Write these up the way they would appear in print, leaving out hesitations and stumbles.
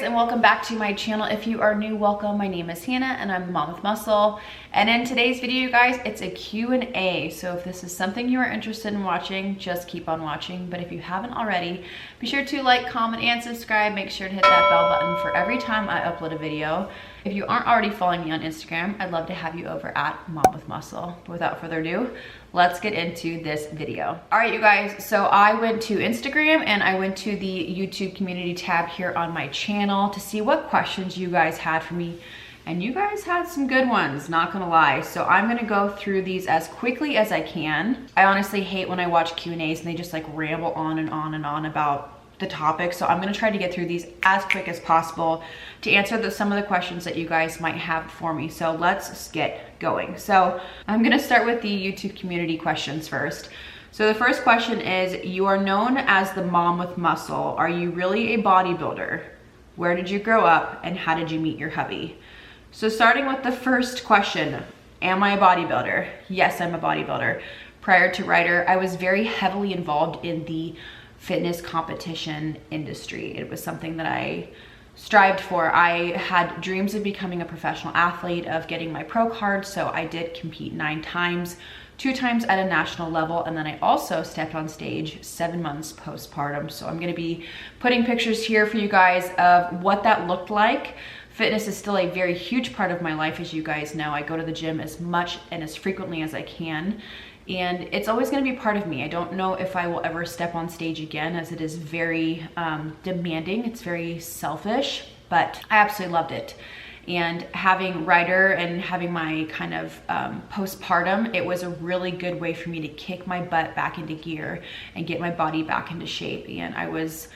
and welcome back to my channel. If you are new, welcome. My name is Hannah and I'm the mom with muscle. And in today's video, you guys, it's a Q&A. So if this is something you are interested in watching, just keep on watching. But if you haven't already, be sure to like, comment, and subscribe. Make sure to hit that bell button for every time I upload a video. If you aren't already following me on Instagram, I'd love to have you over at Mom with Muscle. But without further ado, let's get into this video. All right, you guys, so I went to Instagram and I went to the YouTube community tab here on my channel to see what questions you guys had for me. And you guys had some good ones, not gonna lie. So I'm gonna go through these as quickly as I can. I honestly hate when I watch Q&As and they just like ramble on and on and on about the topic. So I'm gonna try to get through these as quick as possible to answer some of the questions that you guys might have for me. So let's get going. So I'm gonna start with the YouTube community questions first. So the first question is, you are known as the mom with muscle. Are you really a bodybuilder? Where did you grow up and how did you meet your hubby? So starting with the first question, am I a bodybuilder? Yes, I'm a bodybuilder. Prior to Ryder, I was very heavily involved in the fitness competition industry. It was something that I strived for. I had dreams of becoming a professional athlete, of getting my pro card, so I did compete 9 times, 2 times at a national level, and then I also stepped on stage 7 months postpartum. So I'm gonna be putting pictures here for you guys of what that looked like. Fitness is still a very huge part of my life, as you guys know. I go to the gym as much and as frequently as I can. And it's always gonna be part of me. I don't know if I will ever step on stage again, as it is very demanding. It's very selfish, but I absolutely loved it. And having Ryder and having my kind of postpartum, it was a really good way for me to kick my butt back into gear and get my body back into shape. And I was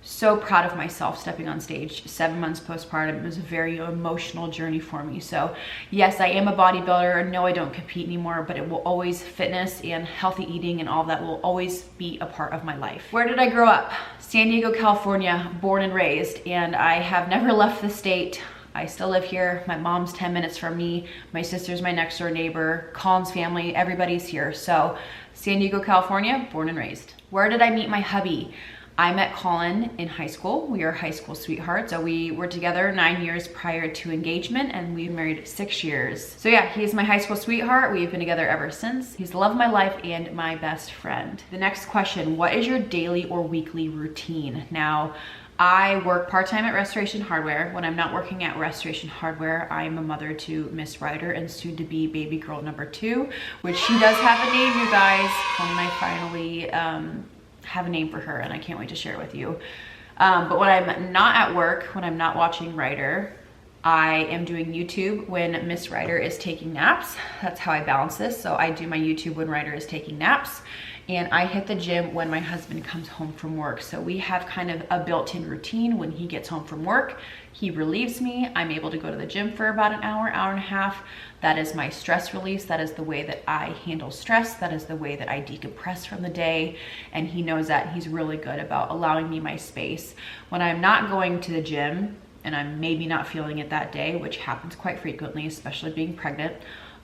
so proud of myself stepping on stage 7 months postpartum. It was a very emotional journey for me. So yes, I am a bodybuilder. No, I don't compete anymore, but it will always, fitness and healthy eating and all that will always be a part of my life. Where did I grow up? San Diego, California, born and raised, and I have never left the state. I still live here. My mom's 10 minutes from me. My sister's my next door neighbor. Colin's family, everybody's here. So San Diego, California, born and raised. Where did I meet my hubby? I met Colin in high school. We are high school sweethearts. So we were together 9 years prior to engagement and we married 6 years. So yeah, he's my high school sweetheart. We've been together ever since. He's the love of my life and my best friend. The next question, what is your daily or weekly routine? Now, I work part-time at Restoration Hardware. When I'm not working at Restoration Hardware, I'm a mother to Miss Ryder and soon to be baby girl number 2, which she does have a name, you guys. Colin and I finally, have a name for her and I can't wait to share it with you. But when I'm not at work, when I'm not watching Ryder, I am doing YouTube when Miss Ryder is taking naps. That's how I balance this. So I do my YouTube when Ryder is taking naps, and I hit the gym when my husband comes home from work. So we have kind of a built-in routine. When he gets home from work, he relieves me. I'm able to go to the gym for about an hour, hour and a half. That is my stress release. That is the way that I handle stress. That is the way that I decompress from the day. And he knows that. He's really good about allowing me my space. When I'm not going to the gym and I'm maybe not feeling it that day, which happens quite frequently, especially being pregnant,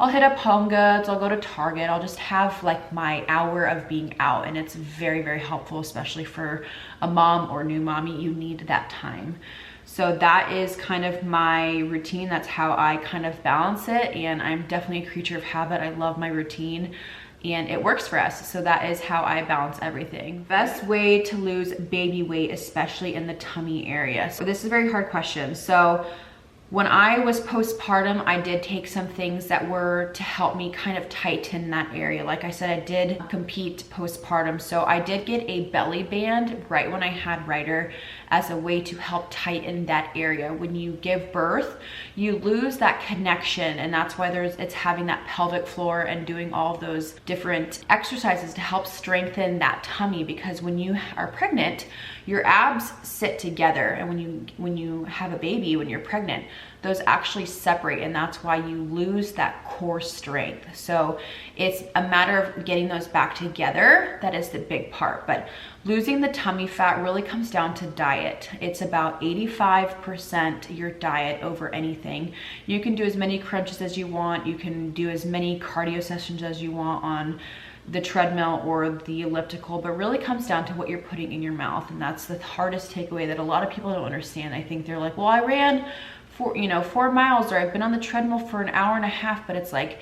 I'll hit up Home Goods, I'll go to Target, I'll just have like my hour of being out, and it's very, very helpful, especially for a mom or new mommy. You need that time. So that is kind of my routine. That's how I kind of balance it, and I'm definitely a creature of habit. I love my routine and it works for us. So that is how I balance everything. Best way to lose baby weight, especially in the tummy area. So this is a very hard question. So when I was postpartum, I did take some things that were to help me kind of tighten that area. Like I said, I did compete postpartum. So I did get a belly band right when I had Ryder as a way to help tighten that area. When you give birth, you lose that connection, and that's why it's having that pelvic floor and doing all of those different exercises to help strengthen that tummy, because when you are pregnant, your abs sit together, and when you have a baby, when you're pregnant, those actually separate, and that's why you lose that core strength. So it's a matter of getting those back together. That is the big part. But losing the tummy fat really comes down to diet. It's about 85% your diet over anything. You can do as many crunches as you want. You can do as many cardio sessions as you want on the treadmill or the elliptical, but really comes down to what you're putting in your mouth. And that's the hardest takeaway that a lot of people don't understand. I think they're like, well, I ran 4 miles, or I've been on the treadmill for an hour and a half, but it's like,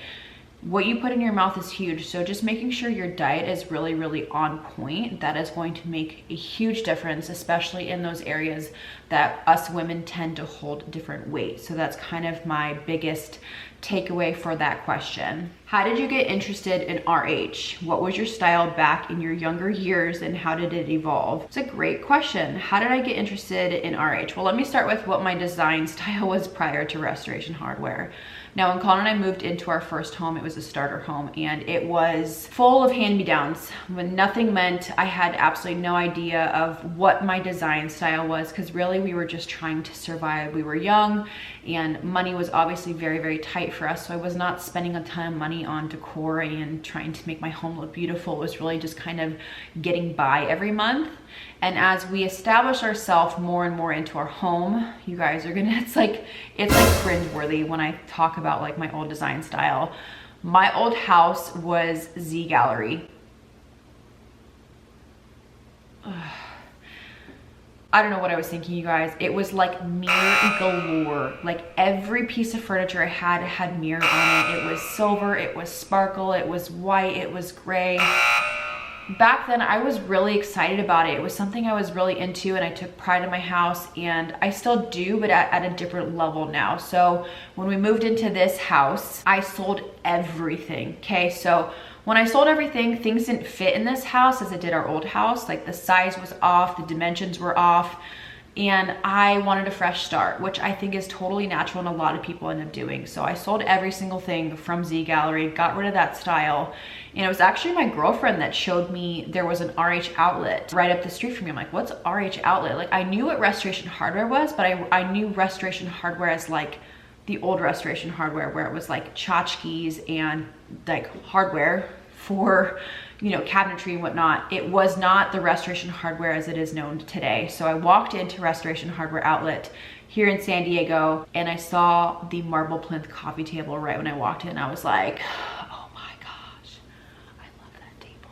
what you put in your mouth is huge. So just making sure your diet is really, really on point, that is going to make a huge difference, especially in those areas that us women tend to hold different weight. So that's kind of my biggest takeaway for that question. How did you get interested in RH? What was your style back in your younger years and how did it evolve? It's a great question. How did I get interested in RH? Well, let me start with what my design style was prior to Restoration Hardware. Now, when Colin and I moved into our first home, it was a starter home and it was full of hand-me-downs. When nothing meant, I had absolutely no idea of what my design style was, because really we were just trying to survive. We were young and money was obviously very, very tight for us. So I was not spending a ton of money on decor and trying to make my home look beautiful. It was really just kind of getting by every month. And as we establish ourselves more and more into our home, you guys are gonna, it's like cringeworthy when I talk about like my old design style. My old house was Z Gallery. I don't know what I was thinking, you guys. It was like mirror galore. Like every piece of furniture I had mirror on it. It was silver, it was sparkle, it was white, it was gray. Back then I was really excited about it. It was something I was really into and I took pride in my house, and I still do, but at a different level now. So when we moved into this house, I sold everything, okay? So when I sold everything, things didn't fit in this house as it did our old house. Like the size was off, the dimensions were off, and I wanted a fresh start, which I think is totally natural and a lot of people end up doing. So I sold every single thing from Z Gallery, got rid of that style. And it was actually my girlfriend that showed me there was an RH outlet right up the street from me. I'm like, what's RH outlet? Like I knew what Restoration Hardware was, but I knew Restoration Hardware as like the old Restoration Hardware, where it was like tchotchkes and like hardware for, you know, cabinetry and whatnot. It was not the Restoration Hardware as it is known today. So I walked into Restoration Hardware outlet here in San Diego and I saw the marble plinth coffee table right when I walked in. I was like, oh my gosh, I love that table.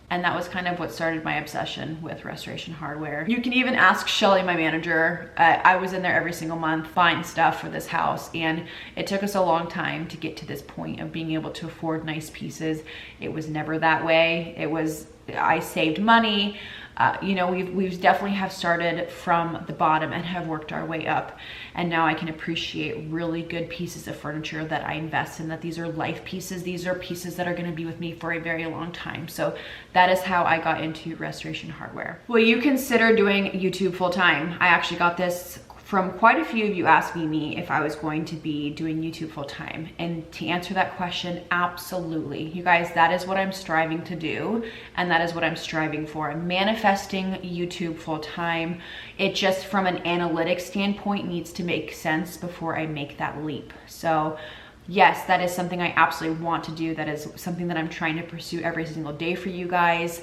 And that was kind of what started my obsession with Restoration Hardware. You can even ask Shelly, my manager. I was in there every single month buying stuff for this house, and it took us a long time to get to this point of being able to afford nice pieces. It was never that way. It was, I saved money. You know, we've definitely have started from the bottom and have worked our way up. And now I can appreciate really good pieces of furniture that I invest in, that these are life pieces. These are pieces that are gonna be with me for a very long time. So that is how I got into Restoration Hardware. Will you consider doing YouTube full time? I actually got this from quite a few of you asking me if I was going to be doing YouTube full time. And to answer that question, absolutely. You guys, that is what I'm striving to do. And that is what I'm striving for. I'm manifesting YouTube full time. It just from an analytics standpoint needs to make sense before I make that leap. So yes, that is something I absolutely want to do. That is something that I'm trying to pursue every single day for you guys.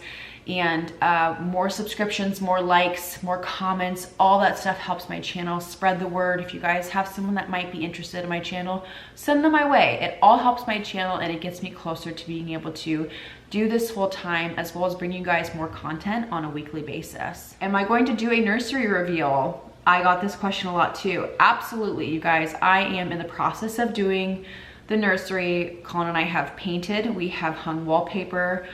And more subscriptions, more likes, more comments, all that stuff helps my channel. Spread the word. If you guys have someone that might be interested in my channel, send them my way. It all helps my channel and it gets me closer to being able to do this full time, as well as bring you guys more content on a weekly basis. Am I going to do a nursery reveal? I got this question a lot too. Absolutely, you guys. I am in the process of doing the nursery. Colin and I have painted. We have hung wallpaper.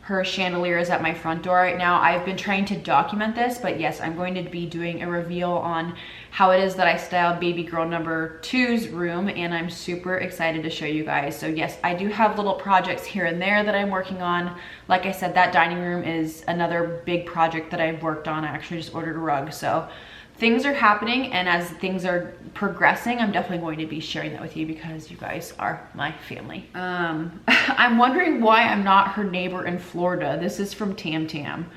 Her chandelier is at my front door right now. I've been trying to document this, but yes, I'm going to be doing a reveal on how it is that I styled baby girl number 2's room, and I'm super excited to show you guys. So yes, I do have little projects here and there that I'm working on. Like I said, that dining room is another big project that I've worked on. I actually just ordered a rug. So things are happening, and as things are progressing, I'm definitely going to be sharing that with you because you guys are my family. I'm wondering why I'm not her neighbor in Florida. This is from Tam Tam.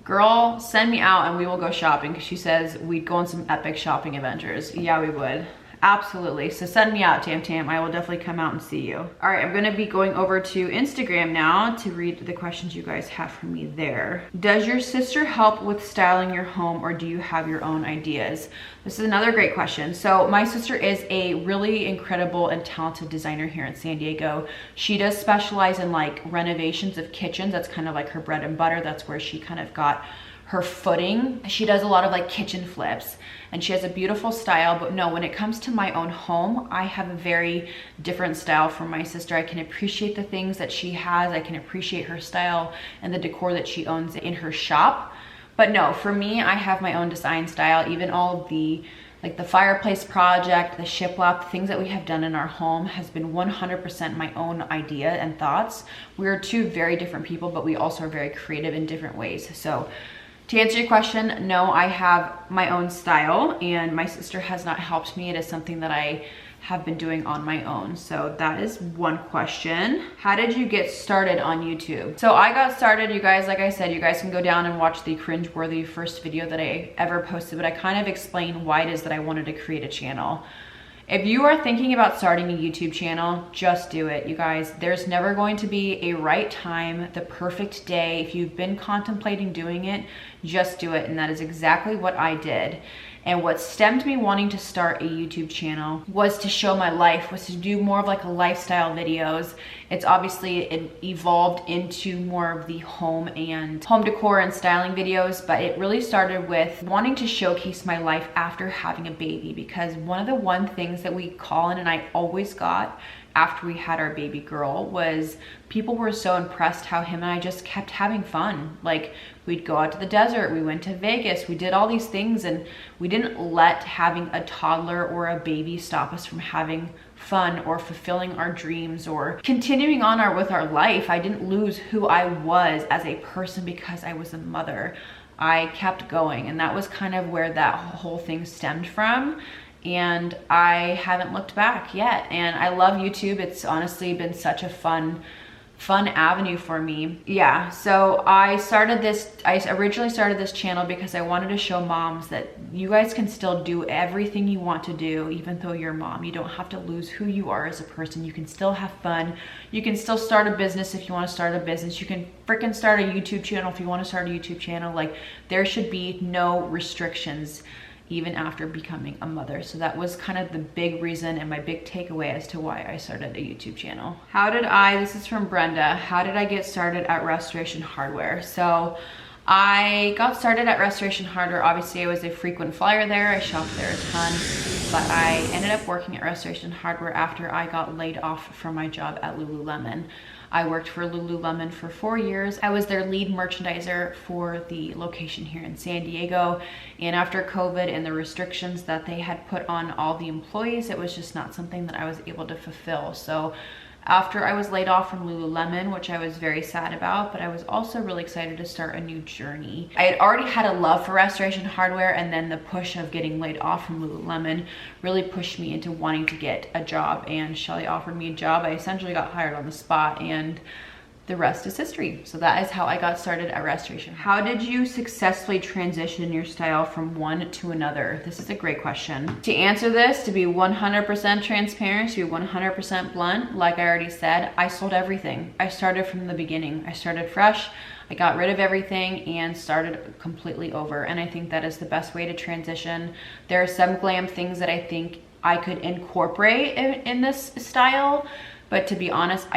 Girl, send me out and we will go shopping, because she says we'd go on some epic shopping adventures. Yeah, we would. Absolutely. So send me out, Tam Tam. I will definitely come out and see you. All right, I'm going to be going over to Instagram now to read the questions you guys have for me there. Does your sister help with styling your home, or do you have your own ideas? This is another great question. So my sister is a really incredible and talented designer here in San Diego. She does specialize in like renovations of kitchens. That's kind of like her bread and butter. That's where she kind of got her footing. She does a lot of like kitchen flips, and she has a beautiful style. But no, when it comes to my own home, I have a very different style from my sister. I can appreciate the things that she has. I can appreciate her style and the decor that she owns in her shop. But no, for me, I have my own design style. Even all of the like the fireplace project, the shiplap, the things that we have done in our home has been 100% my own idea and thoughts. We're two very different people, but we also are very creative in different ways. So to answer your question, no, I have my own style, and my sister has not helped me. It is something that I have been doing on my own. So that is one question. How did you get started on YouTube? So I got started, you guys, like I said, you guys can go down and watch the cringeworthy first video that I ever posted, but I kind of explain why it is that I wanted to create a channel. If you are thinking about starting a YouTube channel, just do it, you guys. There's never going to be a right time, the perfect day. If you've been contemplating doing it, just do it. And that is exactly what I did. And what stemmed me wanting to start a YouTube channel was to show my life, was to do more of like a lifestyle videos. It's obviously it evolved into more of the home and home decor and styling videos, but it really started with wanting to showcase my life after having a baby, because one of the things that we Colin and I always got after we had our baby girl was people were so impressed how him and I just kept having fun. Like we'd go out to the desert, we went to Vegas, we did all these things, and we didn't let having a toddler or a baby stop us from having fun or fulfilling our dreams or continuing on with our life. I didn't lose who I was as a person because I was a mother. I kept going, and that was kind of where that whole thing stemmed from. And I haven't looked back yet. And I love YouTube. It's honestly been such a fun avenue for me. Yeah, so I originally started this channel because I wanted to show moms that you guys can still do everything you want to do, even though you're a mom. You don't have to lose who you are as a person. You can still have fun. You can still start a business if you want to start a business. You can freaking start a YouTube channel if you want to start a YouTube channel. Like, there should be no restrictions even after becoming a mother. So that was kind of the big reason and my big takeaway as to why I started a YouTube channel. This is from Brenda, how did I get started at Restoration Hardware? So I got started at Restoration Hardware. Obviously I was a frequent flyer there, I shopped there a ton, but I ended up working at Restoration Hardware after I got laid off from my job at Lululemon. I worked for Lululemon for 4 years. I was their lead merchandiser for the location here in San Diego. And after COVID and the restrictions that they had put on all the employees, it was just not something that I was able to fulfill. So after I was laid off from Lululemon, which I was very sad about, but I was also really excited to start a new journey. I had already had a love for Restoration Hardware, and then the push of getting laid off from Lululemon really pushed me into wanting to get a job, and Shelly offered me a job. I essentially got hired on the spot, and the rest is history. So that is how I got started at Restoration. How did you successfully transition your style from one to another? This is a great question. To answer this, to be 100% transparent, to be 100% blunt, like I already said, I sold everything. I started from the beginning. I started fresh. I got rid of everything and started completely over. And I think that is the best way to transition. There are some glam things that I think I could incorporate in this style, but to be honest,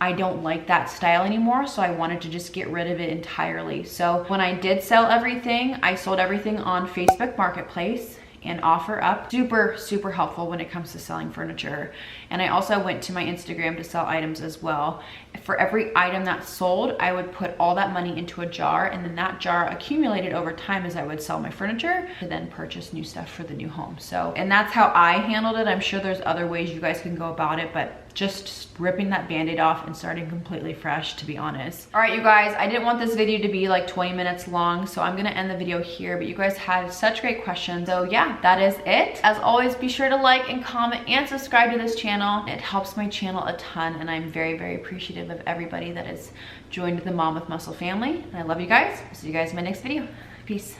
I don't like that style anymore, so I wanted to just get rid of it entirely. So when I did sell everything, I sold everything on Facebook Marketplace and OfferUp. Super, super helpful when it comes to selling furniture. And I also went to my Instagram to sell items as well. For every item that sold, I would put all that money into a jar, and then that jar accumulated over time as I would sell my furniture to then purchase new stuff for the new home. So, and that's how I handled it. I'm sure there's other ways you guys can go about it, but just ripping that band-aid off and starting completely fresh, to be honest. All right, you guys, I didn't want this video to be like 20 minutes long, so I'm gonna end the video here, but you guys had such great questions. So yeah, that is it. As always, be sure to like and comment and subscribe to this channel. It helps my channel a ton, and I'm very, very appreciative of everybody that has joined the Mom with Muscle family. And I love you guys. I'll see you guys in my next video. Peace.